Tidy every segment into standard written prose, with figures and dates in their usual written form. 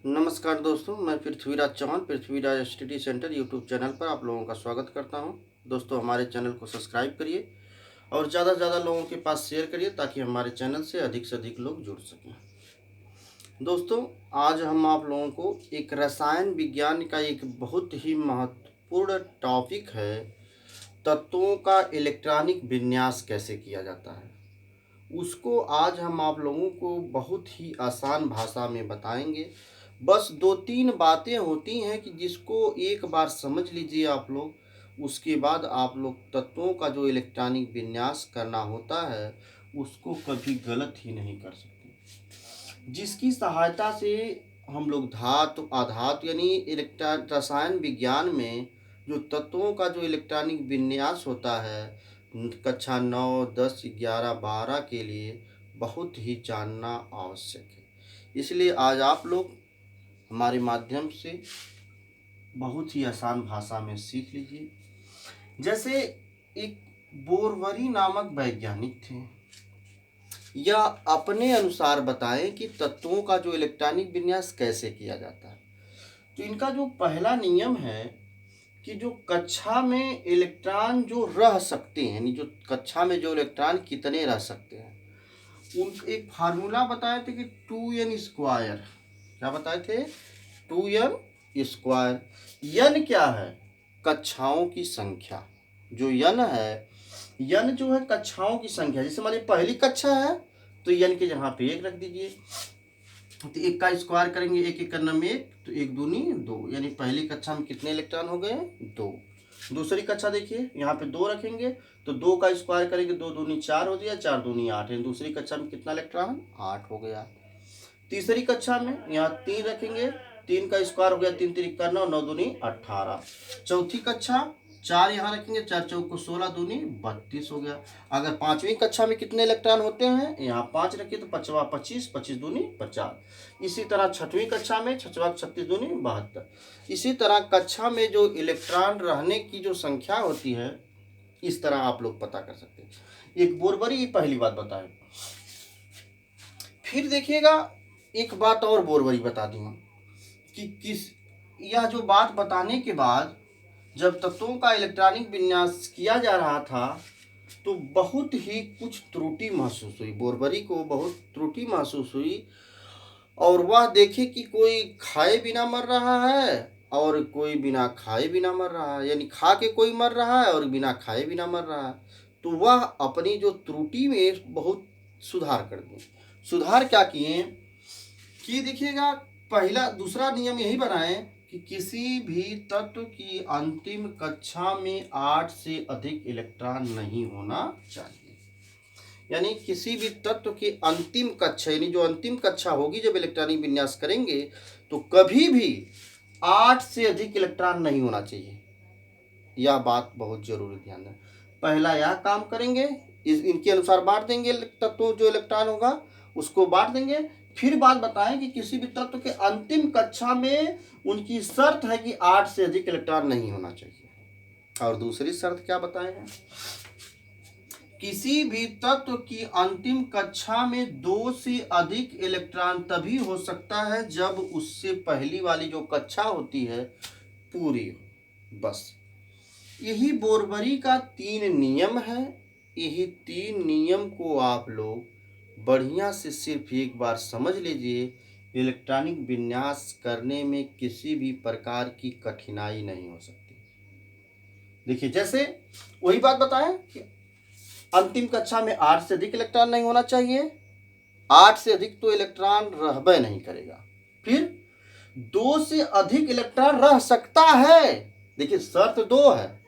नमस्कार दोस्तों, मैं Prithviraj Chauhan Prithviraj study centre YouTube channel पर आप लोगों का स्वागत करता हूं। दोस्तों, हमारे चैनल को सब्सक्राइब करिए और ज़्यादा से ज़्यादा लोगों के पास शेयर करिए ताकि हमारे चैनल से अधिक लोग जुड़ सकें। दोस्तों, आज हम आप लोगों को एक रसायन विज्ञान का एक बहुत ही महत्वपूर्ण टॉपिक है, तत्वों का इलेक्ट्रॉनिक विन्यास कैसे किया जाता है, उसको आज हम आप लोगों को बहुत ही आसान भाषा में बताएंगे। बस 2-3 बातें होती हैं कि जिसको एक बार समझ लीजिए आप लोग, उसके बाद आप लोग तत्वों का जो इलेक्ट्रॉनिक विन्यास करना होता है उसको कभी गलत ही नहीं कर सकते। जिसकी सहायता से हम लोग धातु आधातु यानी इलेक्ट्रॉन रसायन विज्ञान में जो तत्वों का जो इलेक्ट्रॉनिक विन्यास होता है कक्षा 9, 10, 11, 12 के लिए बहुत ही जानना आवश्यक है। इसलिए आज आप लोग हमारे माध्यम से बहुत ही आसान भाषा में सीख लीजिए। जैसे एक बोरवरी नामक वैज्ञानिक थे, यह अपने अनुसार बताएं कि तत्वों का जो इलेक्ट्रॉनिक विन्यास कैसे किया जाता है। तो इनका जो पहला नियम है कि जो कक्षा में इलेक्ट्रॉन जो रह सकते हैं, यानी जो कक्षा में जो इलेक्ट्रॉन कितने रह सकते हैं, उन एक फार्मूला बताए थे कि 2n²। क्या बताए थे? 2n²। n क्या है? कक्षाओं की संख्या। जो n है, n जो है कक्षाओं की संख्या। जैसे मान लीजिए पहली कक्षा है तो n के जगह पे 1 रख दीजिए, तो 1 का स्क्वायर करेंगे, 1 1 करने में 1, तो 1 दूनी 2, यानी पहली कक्षा में कितने इलेक्ट्रॉन हो गए? 2। दूसरी कक्षा देखिए, यहाँ पे 2 रखेंगे तो 2 का स्क्वायर करेंगे, 2 दूनी 4 हो गया, 4 दूनी 8 है। दूसरी कक्षा में कितना इलेक्ट्रॉन? 8 हो गया। तीसरी कक्षा में यहाँ 3 रखेंगे, 3 का स्क्वायर हो गया, 3 3 का 9, 9 दूनी 18। चौथी कक्षा 4 यहाँ रखेंगे, 4 चौक को 16, दूनी 32 हो गया। अगर पांचवी कक्षा में कितने इलेक्ट्रॉन होते हैं? यहाँ 5 रखिए तो 5वां 25, 25 दूनी 50। इसी तरह छठवीं कक्षा में 6 36 दूनी 72। इसी तरह कक्षा में जो इलेक्ट्रॉन रहने की जो संख्या होती है, इस तरह आप लोग पता कर सकते हैं। एक बोरवरी पहली बात बताए। फिर देखिएगा, एक बात और बोरवरी बता दूंगा कि यह जो बात बताने के बाद जब तत्वों का इलेक्ट्रॉनिक विन्यास किया जा रहा था तो बहुत ही कुछ त्रुटि महसूस हुई। बोरवरी को बहुत त्रुटि महसूस हुई और वह देखे कि कोई खाए बिना मर रहा है और कोई बिना खाए बिना मर रहा है, यानी खा के कोई मर रहा है और बिना खाए बिना मर रहा है। तो वह अपनी जो त्रुटि में बहुत सुधार कर दिए। सुधार क्या किए कि देखिएगा, पहला दूसरा नियम यही बनाए कि किसी भी तत्व की अंतिम कक्षा में 8 से अधिक इलेक्ट्रॉन नहीं होना चाहिए। यानी किसी भी तत्व की अंतिम कक्षा, यानी जो अंतिम कक्षा होगी जब इलेक्ट्रॉनिक विन्यास करेंगे, तो कभी भी 8 से अधिक इलेक्ट्रॉन नहीं होना चाहिए। यह बात बहुत जरूरी ध्यान है। पहला यह काम करेंगे, इनके अनुसार बांट देंगे, तत्व जो इलेक्ट्रॉन होगा उसको बांट देंगे। फिर बात बताएं कि किसी भी तत्व के अंतिम कक्षा में उनकी शर्त है कि 8 से अधिक इलेक्ट्रॉन नहीं होना चाहिए। और दूसरी शर्त क्या बताए हैं? किसी भी तत्व की अंतिम कक्षा में 2 से अधिक इलेक्ट्रॉन तभी हो सकता है जब उससे पहली वाली जो कक्षा होती है पूरी हो। बस यही बोरवरी का 3 नियम है। यही 3 नियम को आप लोग बढ़िया से सिर्फ एक बार समझ लीजिए, इलेक्ट्रॉनिक विन्यास करने में किसी भी प्रकार की कठिनाई नहीं हो सकती। देखिए, जैसे वही बात बताएं कि अंतिम कक्षा में 8 से अधिक इलेक्ट्रॉन नहीं होना चाहिए, 8 से अधिक तो इलेक्ट्रॉन रहबे नहीं करेगा। फिर 2 से अधिक इलेक्ट्रॉन रह सकता है। देखिए, शर्त 2 है।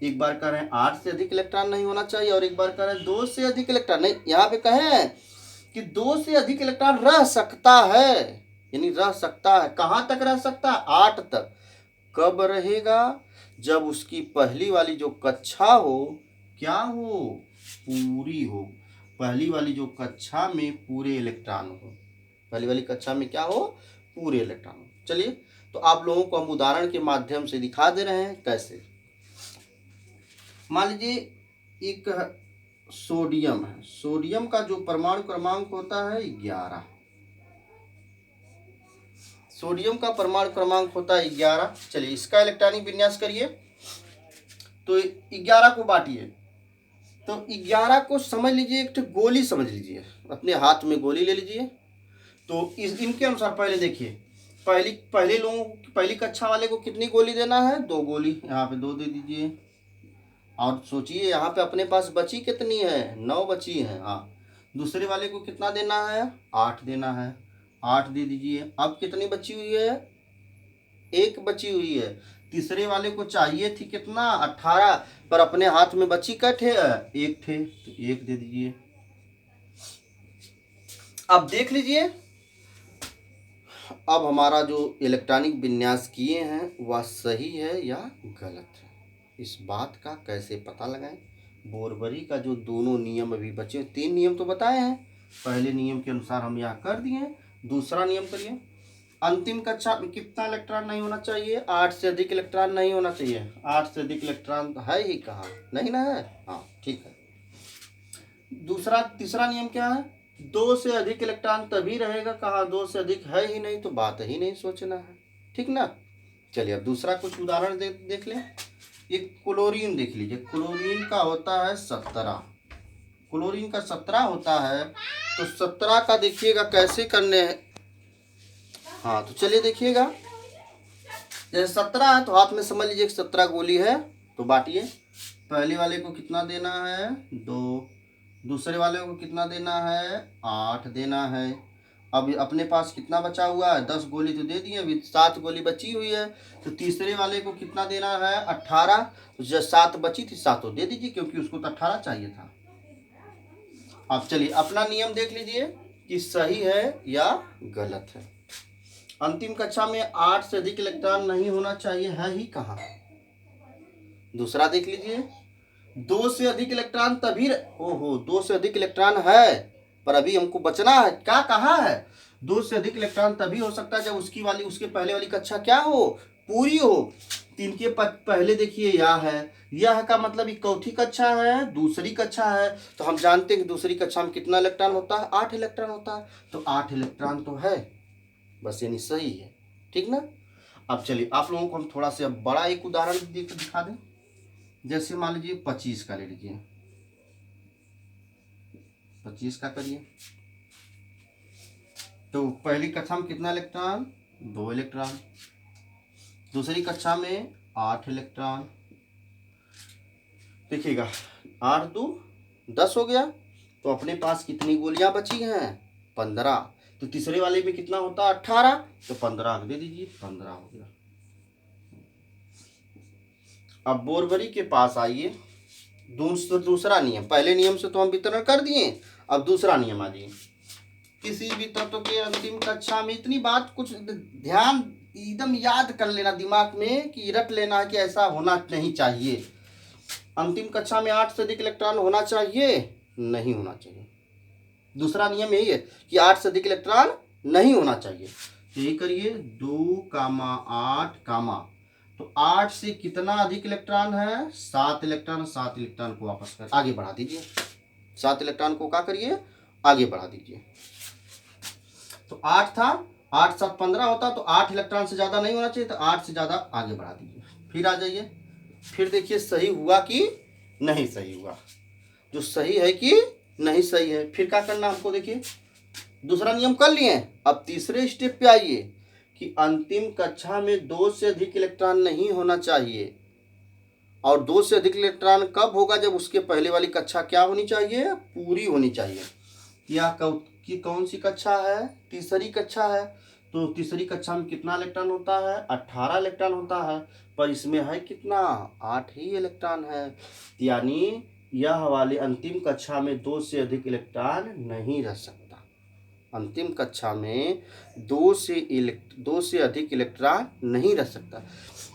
एक बार कह रहे हैं 8 से अधिक इलेक्ट्रॉन नहीं होना चाहिए और एक बार कह रहे हैं 2 से अधिक इलेक्ट्रॉन नहीं। यहाँ पे कहें कि 2 से अधिक इलेक्ट्रॉन रह सकता है, यानी रह सकता है। कहाँ तक रह सकता है? 8 तक। कब रहेगा? जब उसकी पहली वाली जो कक्षा हो क्या हो? पूरी हो। पहली वाली जो कक्षा में पूरे इलेक्ट्रॉन हो। पहली वाली कक्षा में क्या हो? पूरे इलेक्ट्रॉन हो। चलिए, तो आप लोगों को हम उदाहरण के माध्यम से दिखा दे रहे हैं कैसे। मान लीजिए एक सोडियम है। सोडियम का जो परमाणु क्रमांक होता है 11। सोडियम का परमाणु क्रमांक होता है 11। चलिए इसका इलेक्ट्रॉनिक विन्यास करिए। तो 11 को बांटिए। तो 11 को समझ लीजिए एक गोली समझ लीजिए, अपने हाथ में गोली ले लीजिए। तो इनके अनुसार पहले देखिए, पहली कक्षा वाले को कितनी गोली देना है? 2 गोली। यहाँ पे 2 दे दीजिए। और सोचिए यहाँ पे अपने पास बची कितनी है? 9 बची है। हाँ, दूसरे वाले को कितना देना है? 8 देना है। 8 दे दीजिए। अब कितनी बची हुई है? 1 बची हुई है। तीसरे वाले को चाहिए थी कितना? 18, पर अपने हाथ में बची क्या थे? 1 थे, तो 1 दे दीजिए। अब देख लीजिए, अब हमारा जो इलेक्ट्रॉनिक विन्यास किए हैं वह सही है या गलत है, इस बात का कैसे पता लगाएं? बोरबरी का जो दोनों नियम अभी बचे, 3 नियम तो बताए हैं, पहले नियम के अनुसार हम यहाँ कर दिए। दूसरा नियम करिए, अंतिम कक्षा में कितना इलेक्ट्रॉन नहीं होना चाहिए? 8 से अधिक इलेक्ट्रॉन नहीं होना चाहिए। 8 से अधिक इलेक्ट्रॉन है ही कहाँ? नहीं ना है। हाँ ठीक है। तीसरा नियम क्या है? 2 से अधिक इलेक्ट्रॉन तभी रहेगा, कहा 2 से अधिक है ही नहीं तो बात ही नहीं सोचना है। ठीक ना। चलिए अब दूसरा कुछ उदाहरण देख लें। एक क्लोरीन देख लीजिए। क्लोरीन का होता है 17। क्लोरीन का 17 होता है। तो 17 का देखिएगा कैसे करने हैं। हाँ तो चलिए देखिएगा, जैसे 17 है तो हाथ में समझ लीजिए 17 गोली है। तो बांटिए। पहले वाले को कितना देना है? 2। दूसरे वाले को कितना देना है? 8 देना है। अब अपने पास कितना बचा हुआ है? 10 गोली तो दे दिए, अभी 7 गोली बची हुई है। तो तीसरे वाले को कितना देना है? 18। तो जब 7 बची थी 7 दे दीजिए, क्योंकि उसको तो 18 चाहिए था। अब चलिए अपना नियम देख लीजिए कि सही है या गलत है। अंतिम कक्षा में 8 से अधिक इलेक्ट्रॉन नहीं होना चाहिए, है ही कहाँ? दूसरा देख लीजिए, 2 से अधिक इलेक्ट्रॉन तभी 2 से अधिक इलेक्ट्रॉन है, पर अभी हमको बचना है। क्या कहा है? 2 से अधिक इलेक्ट्रॉन तभी हो सकता है जब उसके पहले वाली कक्षा क्या हो? पूरी हो। 3 के पहले देखिए यह है, यह का मतलब ये चौथी कक्षा है, दूसरी कक्षा है। तो हम जानते हैं कि दूसरी कक्षा में कितना इलेक्ट्रॉन होता है? 8 इलेक्ट्रॉन होता है। तो 8 इलेक्ट्रॉन तो है, बस यानी सही है। ठीक ना। अब चलिए आप लोगों को हम थोड़ा सा बड़ा एक उदाहरण दिखा दें। जैसे मान लीजिए 25 का ले लीजिए। 25 का करिए। तो पहली कक्षा में कितना इलेक्ट्रॉन? 2 इलेक्ट्रॉन। दूसरी कक्षा में 8 इलेक्ट्रॉन। देखिएगा 8 2 10 हो गया। तो अपने पास कितनी गोलियां बची हैं? 15। तो तीसरे वाले में कितना होता है? 18। तो 15 दे दीजिए, 15 हो गया। अब बोरबरी के पास आइए। दूसरा नियम, पहले नियम से तो हम वितरण कर दिए, अब दूसरा नियम आ जाइए। किसी भी तत्व के अंतिम कक्षा में, इतनी बात कुछ ध्यान एकदम याद कर लेना दिमाग में कि रट लेना कि ऐसा होना नहीं चाहिए। अंतिम कक्षा में 8 से अधिक इलेक्ट्रॉन होना चाहिए? नहीं होना चाहिए। दूसरा नियम यही है कि 8 से अधिक इलेक्ट्रॉन नहीं होना चाहिए। यही करिए 2, 8, तो 8 से कितना अधिक इलेक्ट्रॉन है? 7 इलेक्ट्रॉन। 7 इलेक्ट्रॉन को वापस कर आगे बढ़ा दीजिए। 7 इलेक्ट्रॉन को क्या करिए? आगे बढ़ा दीजिए। तो 8 था, 8 7 15 होता, तो 8 इलेक्ट्रॉन से ज़्यादा नहीं होना चाहिए, तो 8 से ज़्यादा आगे बढ़ा दीजिए। फिर आ जाइए, फिर देखिए सही हुआ कि नहीं सही हुआ, जो सही है कि नहीं सही है। फिर क्या करना हमको, देखिए दूसरा नियम कर लिए। अब तीसरे स्टेप पे आइए कि अंतिम कक्षा में 2 से अधिक इलेक्ट्रॉन नहीं होना चाहिए। और 2 से अधिक इलेक्ट्रॉन कब होगा? जब उसके पहले वाली कक्षा क्या होनी चाहिए? पूरी होनी चाहिए। यह कौन सी कक्षा है? तीसरी कक्षा है। तो तीसरी कक्षा में कितना इलेक्ट्रॉन होता है? 18 इलेक्ट्रॉन होता है, पर इसमें है कितना? 8 ही इलेक्ट्रॉन है। यानी यह वाले अंतिम कक्षा में 2 से अधिक इलेक्ट्रॉन नहीं रह सकता। अंतिम कक्षा में 2 से अधिक इलेक्ट्रॉन नहीं रह सकता।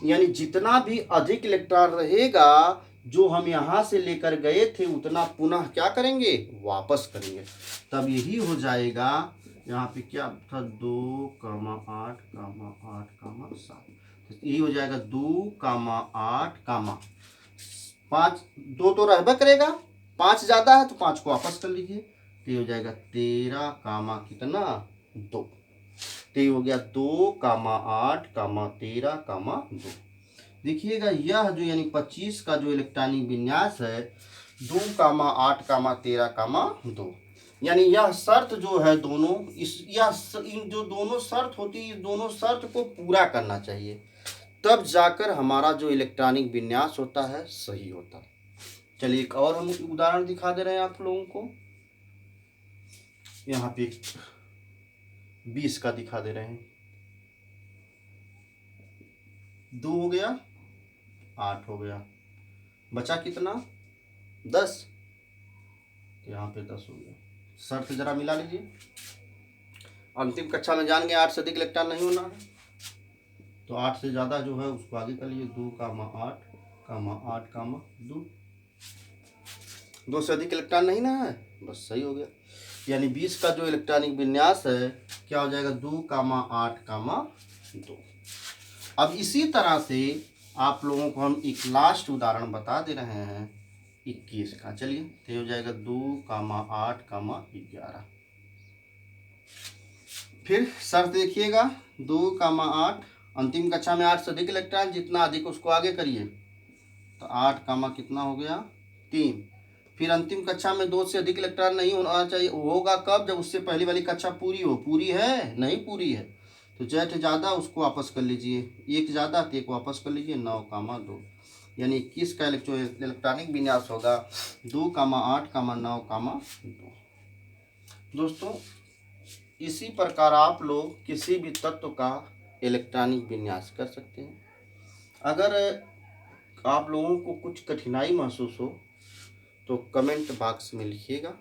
यानी जितना भी अधिक इलेक्ट्रॉन रहेगा, जो हम यहाँ से लेकर गए थे, उतना पुनः क्या करेंगे? वापस करेंगे। तब यही हो जाएगा, यहाँ पे क्या था? 2, 8, 8, 7। यही हो जाएगा 2, 8, 5। 2 तो रहबे करेगा, 5 ज़्यादा है तो 5 को वापस कर लीजिए। तो ये हो जाएगा 13, कितना? 2। तो ये हो गया 2, 8, 13, 2। देखिएगा यह जो यानी 25 का जो इलेक्ट्रॉनिक विन्यास है 2, 8, 13, 2, यानी यह शर्त जो है दोनों इन जो दोनों शर्त होती है, इस दोनों शर्त को पूरा करना चाहिए, तब जाकर हमारा जो इलेक्ट्रॉनिक विन्यास होता है सही होता है। चलिए एक और हम उदाहरण दिखा दे रहे हैं आप लोगों को। यहाँ पे 20 का दिखा दे रहे हैं। 2 हो गया, 8 हो गया, बचा कितना 10, यहाँ पे 10 हो गया। शर्त जरा मिला लीजिए। अंतिम कक्षा में जान गए 8 से अधिक इलेक्ट्रॉन नहीं होना है, तो 8 से ज़्यादा जो है उसको आगे कर लीजिए। 2, 8, 8, 2। 2 से अधिक इलेक्ट्रॉन नहीं ना है, बस सही हो गया। यानी 20 का जो इलेक्ट्रॉनिक विन्यास है क्या हो जाएगा 2, 8, 2। अब इसी तरह से आप लोगों को हम एक लास्ट उदाहरण बता दे रहे हैं 21 का। चलिए तो हो जाएगा 2, 8, 11। फिर शर्त देखिएगा 2, 8, अंतिम कक्षा में 8 से अधिक इलेक्ट्रॉन, जितना अधिक उसको आगे करिए, तो 8 कितना हो गया 3। फिर अंतिम कक्षा में 2 से अधिक इलेक्ट्रॉन नहीं होना चाहिए, होगा कब, जब उससे पहली वाली कक्षा पूरी हो। पूरी है नहीं पूरी है, तो जेठ ज़्यादा उसको वापस कर लीजिए, एक ज़्यादा तो एक वापस कर लीजिए। 9, 2, यानी 21 का इलेक्ट्रॉनिक विन्यास होगा 2, 8, 9, 2। दोस्तों इसी प्रकार आप लोग किसी भी तत्व का इलेक्ट्रॉनिक विन्यास कर सकते हैं। अगर आप लोगों को कुछ कठिनाई महसूस हो तो कमेंट बॉक्स में लिखिएगा,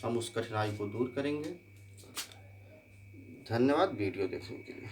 हम उस कठिनाई को दूर करेंगे। धन्यवाद वीडियो देखने के लिए।